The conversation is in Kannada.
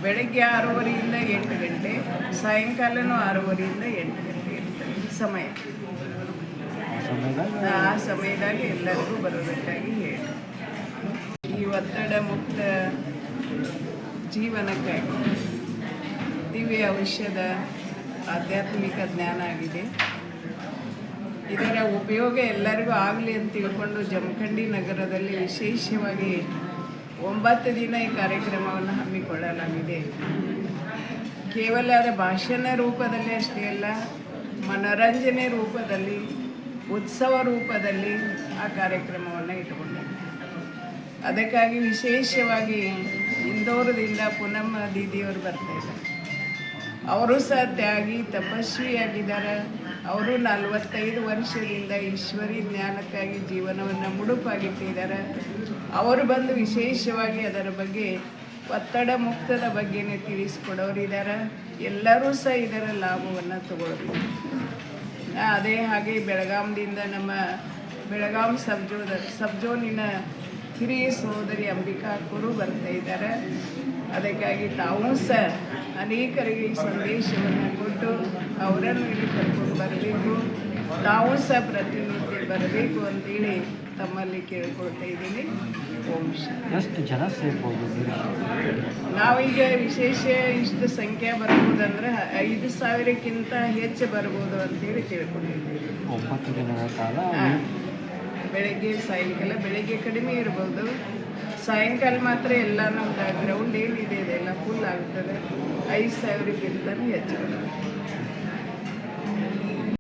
ಬೆಳಗ್ಗೆ 6:30ಯಿಂದ 8 ಗಂಟೆ, ಸಾಯಂಕಾಲನೂ 6:30ಯಿಂದ 8 ಗಂಟೆ ಇರ್ತದೆ ಸಮಯ. ಆ ಸಮಯದಾಗ ಎಲ್ಲರಿಗೂ ಬರಬೇಕಾಗಿ ಹೇಳಿ. ಈ ಒತ್ತಡ ಮುಕ್ತ ಜೀವನಕ್ಕಾಗಿ ದಿವ್ಯ ಔಷಧ ಆಧ್ಯಾತ್ಮಿಕ ಜ್ಞಾನ ಆಗಿದೆ. ಇದರ ಉಪಯೋಗ ಎಲ್ಲರಿಗೂ ಆಗಲಿ ಅಂತ ತಿಳ್ಕೊಂಡು ಜಮಖಂಡಿ ನಗರದಲ್ಲಿ ವಿಶೇಷವಾಗಿ 9 ದಿನ ಈ ಕಾರ್ಯಕ್ರಮವನ್ನು ಹಮ್ಮಿಕೊಳ್ಳಲಾಗಿದೆ. ಕೇವಲ ಭಾಷಣ ರೂಪದಲ್ಲಿ ಅಷ್ಟೇ ಅಲ್ಲ, ಮನೋರಂಜನೆ ರೂಪದಲ್ಲಿ, ಉತ್ಸವ ರೂಪದಲ್ಲಿ ಆ ಕಾರ್ಯಕ್ರಮವನ್ನು ಇಟ್ಟುಕೊಂಡಿದೆ. ಅದಕ್ಕಾಗಿ ವಿಶೇಷವಾಗಿ ಇಂದೋರದಿಂದ ಪೂನಮ್ಮ ದೀದಿಯವರು ಬರ್ತಾಯಿದ್ದಾರೆ. ಅವರು ಸಹ ತ್ಯಾಗಿ ತಪಸ್ವಿಯಾಗಿದ್ದಾರೆ. ಅವರು 45 ವರ್ಷದಿಂದ ಈಶ್ವರಿ ಜ್ಞಾನಕ್ಕಾಗಿ ಜೀವನವನ್ನು ಮುಡುಪಾಗಿಟ್ಟಿದ್ದಾರೆ. ಅವರು ಬಂದು ವಿಶೇಷವಾಗಿ ಅದರ ಬಗ್ಗೆ ಒತ್ತಡ ಮುಕ್ತದ ಬಗ್ಗೆನೇ ತಿಳಿಸ್ಕೊಡೋರಿದ್ದಾರೆ. ಎಲ್ಲರೂ ಸಹ ಇದರ ಲಾಭವನ್ನು ತಗೊಳ್ಬೇಕು. ಅದೇ ಹಾಗೆ ಬೆಳಗಾಂದಿಂದ ನಮ್ಮ ಬೆಳಗಾಂ ಸಬ್ಜೋನಿನ ಹಿರಿಯ ಸಹೋದರಿ ಅಂಬಿಕಾ ಅಕ್ಕರು ಬರ್ತಾ ಇದ್ದಾರೆ. ಅದಕ್ಕಾಗಿ ತಾವೂ ಸಹ ಅನೇಕರಿಗೆ ಈ ಸಂದೇಶವನ್ನು ಕೊಟ್ಟು ಅವರನ್ನು ಇಲ್ಲಿ ಕರ್ಕೊಂಡು ಬರಬೇಕು. ತಾವೂ ಸಹ ಪ್ರತಿನಿತ್ಯ ಬರಬೇಕು ಅಂತೇಳಿ ತಮ್ಮಲ್ಲಿ ಕೇಳ್ಕೊಳ್ತಾ ಇದ್ದೀನಿ. ಓಂ ಶಾಂತಿ. ಎಷ್ಟು ಜನ ಸೇರ್ಬೋದು? ನಾವೀಗ ವಿಶೇಷ ಇಷ್ಟು ಸಂಖ್ಯೆ ಬರ್ಬೋದಂದ್ರೆ 5,000ಕ್ಕಿಂತ ಹೆಚ್ಚು ಬರ್ಬೋದು ಅಂತೇಳಿ ತಿಳ್ಕೊಂಡಿದ್ದೀವಿ. 9 ದಿನಗಳ ಕಾಲ ಬೆಳಗ್ಗೆ ಸಾಯಂಕಾಲ. ಬೆಳಗ್ಗೆ ಕಡಿಮೆ ಇರ್ಬೋದು, ಸಾಯಂಕಾಲ ಮಾತ್ರ ಎಲ್ಲ ನಮ್ದು ಗ್ರೌಂಡ್ ಏನಿದೆ ಇದೆಲ್ಲ ಫುಲ್ ಆಗ್ತದೆ. 5,000ಕ್ಕಿಂತ ಹೆಚ್ಚು.